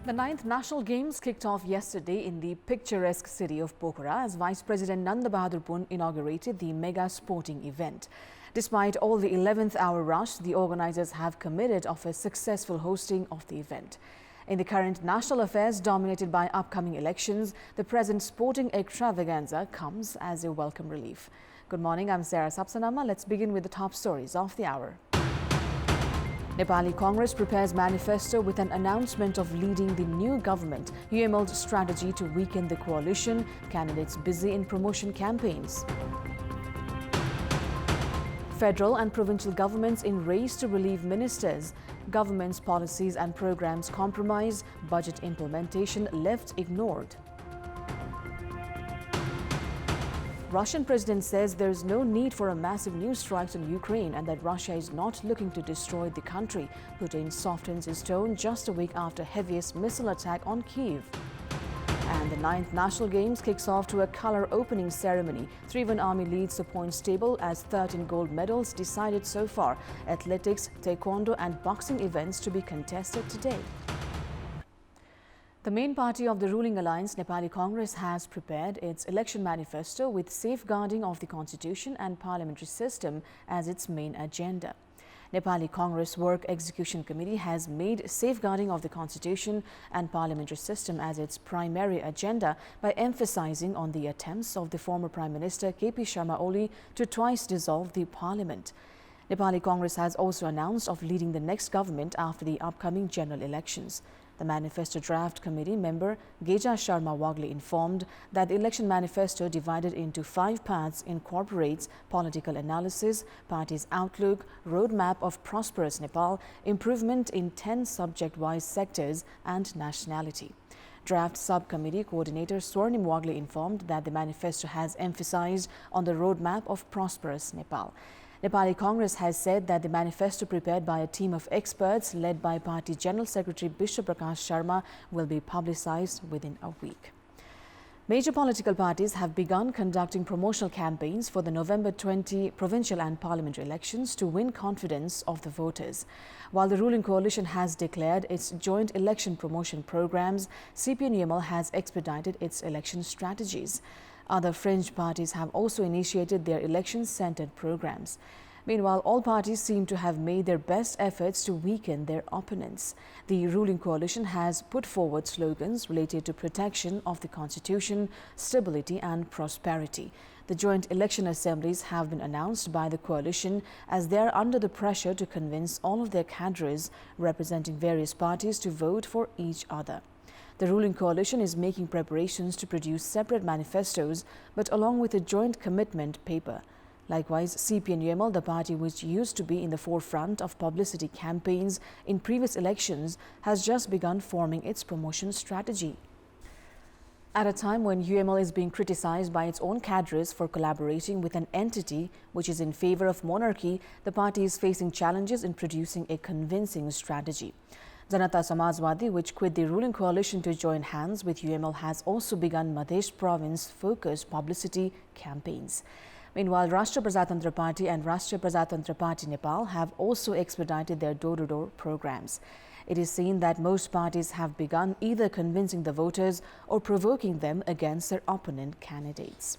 The 9th National Games kicked off yesterday in the picturesque city of Pokhara as Vice President Nanda Bahadur Pun inaugurated the mega sporting event. Despite all the 11th hour rush, the organizers have committed of a successful hosting of the event. In the current national affairs dominated by upcoming elections, the present sporting extravaganza comes as a welcome relief. Good morning, I'm Sapsanamma. Let's begin with the top stories of the hour. Nepali Congress prepares manifesto with an announcement of leading the new government. UML's strategy to weaken the coalition. Candidates busy in promotion campaigns. Federal and provincial governments in race to relieve ministers. Government's policies and programs compromised. Budget implementation left ignored. Russian president says there is no need for a massive new strikes on Ukraine and that Russia is not looking to destroy the country. Putin softens his tone just a week after heaviest missile attack on Kyiv. And the 9th National Games kicks off to a color opening ceremony. 3-1 Army leads the points table as 13 gold medals decided so far. Athletics, taekwondo and boxing events to be contested today. The main party of the ruling alliance, Nepali Congress, has prepared its election manifesto with safeguarding of the constitution and parliamentary system as its main agenda. Nepali Congress Work Execution Committee has made safeguarding of the constitution and parliamentary system as its primary agenda by emphasizing on the attempts of the former Prime Minister KP Sharma Oli to twice dissolve the parliament. Nepali Congress has also announced of leading the next government after the upcoming general elections. The Manifesto Draft Committee member Geja Sharma Wagle informed that the election manifesto, divided into 5 parts, incorporates political analysis, party's outlook, roadmap of prosperous Nepal, improvement in 10 subject-wise sectors and nationality. Draft Subcommittee Coordinator Swarnim Wagle informed that the manifesto has emphasized on the roadmap of prosperous Nepal. Nepali Congress has said that the manifesto prepared by a team of experts led by Party General Secretary Bishwa Prakash Sharma will be publicized within a week. Major political parties have begun conducting promotional campaigns for the November 20 provincial and parliamentary elections to win confidence of the voters. While the ruling coalition has declared its joint election promotion programs, CPN-UML has expedited its election strategies. Other fringe parties have also initiated their election-centered programs. Meanwhile, all parties seem to have made their best efforts to weaken their opponents. The ruling coalition has put forward slogans related to protection of the constitution, stability and prosperity. The joint election assemblies have been announced by the coalition as they are under the pressure to convince all of their cadres representing various parties to vote for each other. The ruling coalition is making preparations to produce separate manifestos, but along with a joint commitment paper. Likewise, CPN-UML, the party which used to be in the forefront of publicity campaigns in previous elections, has just begun forming its promotion strategy. At a time when UML is being criticized by its own cadres for collaborating with an entity which is in favor of monarchy, the party is facing challenges in producing a convincing strategy. Janata Samajwadi, which quit the ruling coalition to join hands with UML, has also begun Madhesh province-focused publicity campaigns. Meanwhile, Rashtra Prajatantra Party and Rashtra Prajatantra Party Nepal have also expedited their door-to-door programs. It is seen that most parties have begun either convincing the voters or provoking them against their opponent candidates.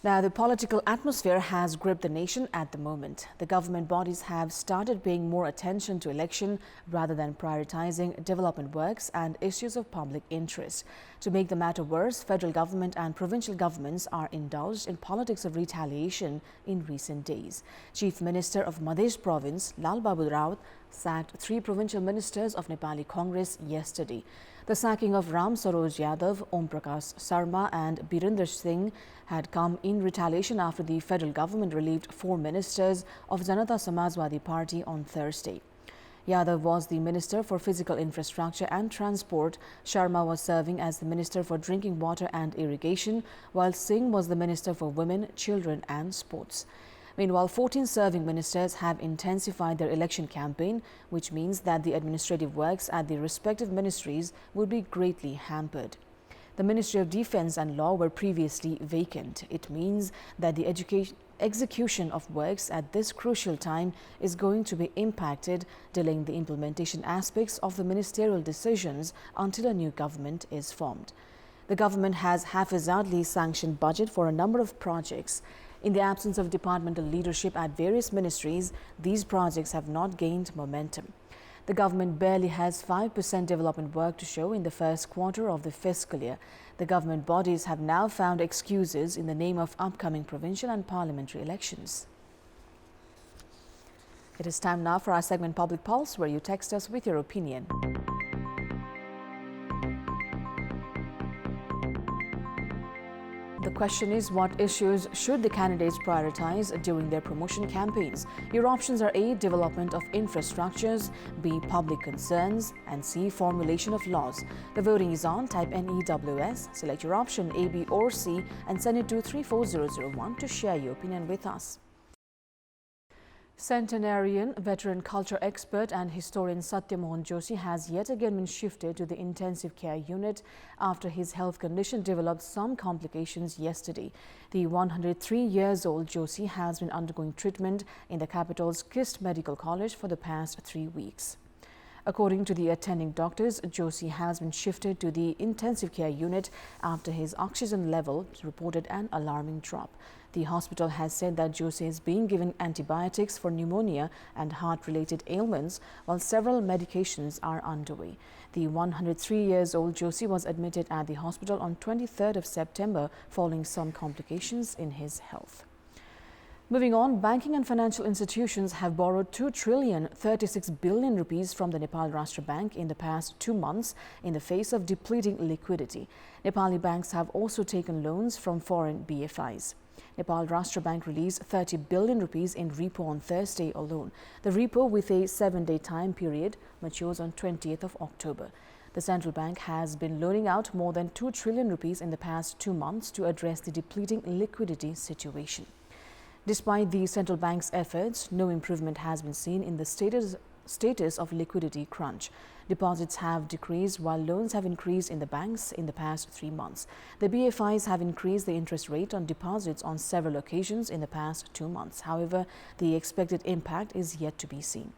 Now, the political atmosphere has gripped the nation at the moment. The government bodies have started paying more attention to election rather than prioritizing development works and issues of public interest. To make the matter worse, federal government and provincial governments are indulged in politics of retaliation in recent days. Chief Minister of Madhesh Province, Lal Babu Raut, sacked 3 provincial ministers of Nepali Congress yesterday. The sacking of Ram Saroj Yadav, Om Prakash Sarma and Birender Singh had come in retaliation after the federal government relieved 4 ministers of Janata Samajwadi Party on Thursday. Yadav was the Minister for Physical Infrastructure and Transport. Sharma was serving as the Minister for Drinking Water and Irrigation, while Singh was the Minister for Women, Children and Sports. Meanwhile, 14 serving ministers have intensified their election campaign, which means that the administrative works at the respective ministries would be greatly hampered. The Ministry of Defence and Law were previously vacant. It means that the execution of works at this crucial time is going to be impacted, delaying the implementation aspects of the ministerial decisions until a new government is formed. The government has haphazardly sanctioned budget for a number of projects. In the absence of departmental leadership at various ministries, these projects have not gained momentum. The government barely has 5% development work to show in the first quarter of the fiscal year. The government bodies have now found excuses in the name of upcoming provincial and parliamentary elections. It is time now for our segment Public Pulse, where you text us with your opinion. The question is, what issues should the candidates prioritize during their promotion campaigns? Your options are A. Development of infrastructures, B. Public concerns, and C. Formulation of laws. The voting is on. Type NEWS, select your option A, B or C and send it to 34001 to share your opinion with us. Centenarian, veteran culture expert and historian Satyaman Joshi has yet again been shifted to the intensive care unit after his health condition developed some complications yesterday. The 103-year-old Joshi has been undergoing treatment in the capital's KIST Medical College for the past 3 weeks. According to the attending doctors, Joshi has been shifted to the intensive care unit after his oxygen level reported an alarming drop. The hospital has said that Joshi is being given antibiotics for pneumonia and heart-related ailments, while several medications are underway. The 103-year-old Joshi was admitted at the hospital on 23rd of September following some complications in his health. Moving on, banking and financial institutions have borrowed 2,036 billion rupees from the Nepal Rashtra Bank in the past 2 months in the face of depleting liquidity. Nepali banks have also taken loans from foreign BFIs. Nepal Rashtra Bank released 30 billion rupees in repo on Thursday alone. The repo, with a 7-day time period, matures on 20th of October. The central bank has been loaning out more than 2 trillion rupees in the past 2 months to address the depleting liquidity situation. Despite the central bank's efforts, no improvement has been seen in the status of liquidity crunch. Deposits have decreased while loans have increased in the banks in the past 3 months. The BFIs have increased the interest rate on deposits on several occasions in the past 2 months. However, the expected impact is yet to be seen.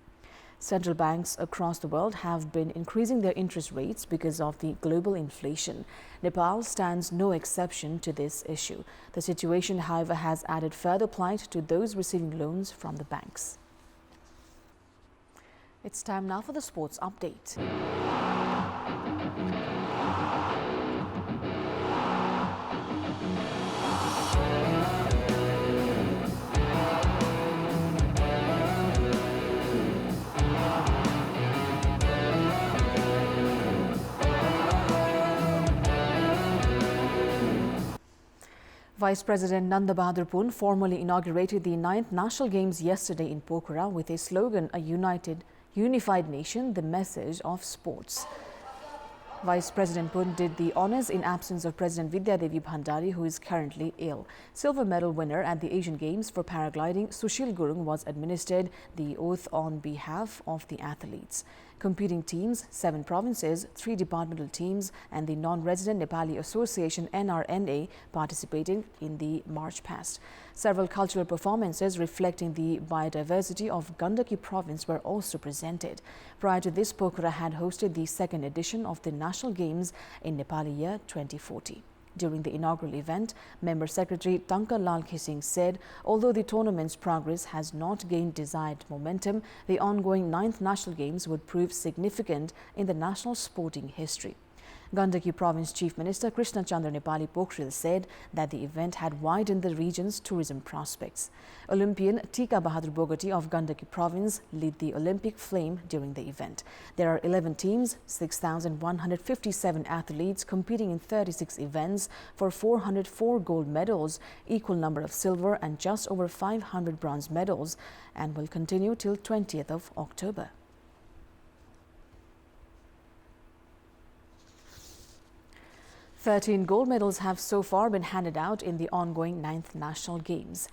Central banks across the world have been increasing their interest rates because of the global inflation. Nepal stands no exception to this issue. The situation, however, has added further plight to those receiving loans from the banks. It's time now for the sports update. Vice President Nanda Bahadur Pun formally inaugurated the 9th National Games yesterday in Pokhara with a slogan, "A unified nation, the message of sports." Vice President Pun did the honours in absence of President Vidya Devi Bhandari, who is currently ill. Silver medal winner at the Asian Games for paragliding, Sushil Gurung, was administered the oath on behalf of the athletes. Competing teams, 7 provinces, 3 departmental teams and the Non-Resident Nepali Association NRNA participating in the march past. Several cultural performances reflecting the biodiversity of Gandaki province were also presented. Prior to this, Pokhara had hosted the 2nd edition of the National Games in Nepali year 2040. During the inaugural event, Member Secretary Tanka Lal Khising said, although the tournament's progress has not gained desired momentum, the ongoing 9th National Games would prove significant in the national sporting history. Gandaki Province Chief Minister Krishna Chandra Nepali Pokhril said that the event had widened the region's tourism prospects. Olympian Tika Bahadur Bogati of Gandaki Province lit the Olympic flame during the event. There are 11 teams, 6,157 athletes competing in 36 events for 404 gold medals, equal number of silver and just over 500 bronze medals, and will continue till 20th of October. "13 gold medals have so far been handed out in the ongoing 9th National Games.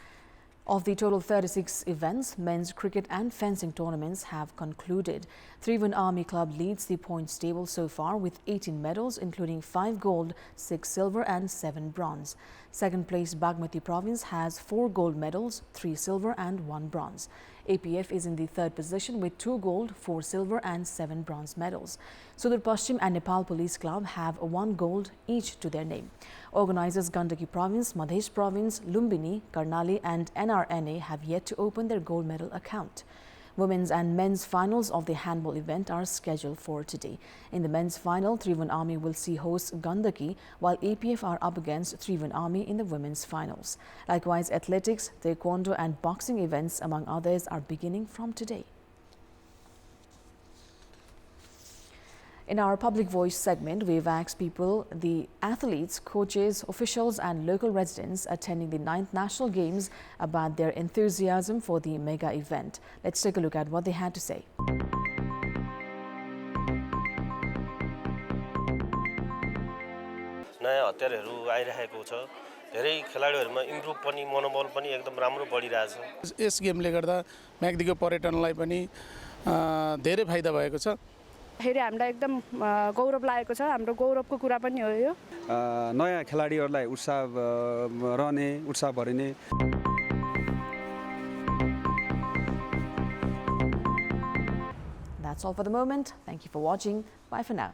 Of the total 36 events, men's cricket and fencing tournaments have concluded. Tribhuvan Army Club leads the points table so far with 18 medals, including 5 gold, 6 silver and 7 bronze. Second place Bagmati province has 4 gold medals, 3 silver and 1 bronze. APF is in the third position with 2 gold, 4 silver and 7 bronze medals. Sudur Paschim and Nepal Police Club have 1 gold each to their name. Organizers Gandaki Province, Madhesh Province, Lumbini, Karnali and NRNA have yet to open their gold medal account. Women's and men's finals of the handball event are scheduled for today. In the men's final, Tribhuvan Army will see hosts Gandaki, while APF are up against Tribhuvan Army in the women's finals. Likewise, athletics, taekwondo and boxing events, among others, are beginning from today. In our Public Voice segment, we've asked people, the athletes, coaches, officials and local residents attending the 9th National Games about their enthusiasm for the mega event. Let's take a look at what they had to say. नयाँ हतियारहरू आइरहेको छ धेरै खेलाडीहरुमा improve पनि मनोबल पनि एकदम राम्रो बढिरहेछ yes गेमले गर्दा म्याग्दीको पर्यटनलाई पनि धेरै फाइदा भएको छ फेरि हामीलाई एकदम गौरव लागेको छ हाम्रो गौरवको कुरा पनि हो यो नयाँ खेलाडीहरुलाई उत्साह रहने उत्साह भरिने That's all for the moment. Thank you for watching. Bye for now.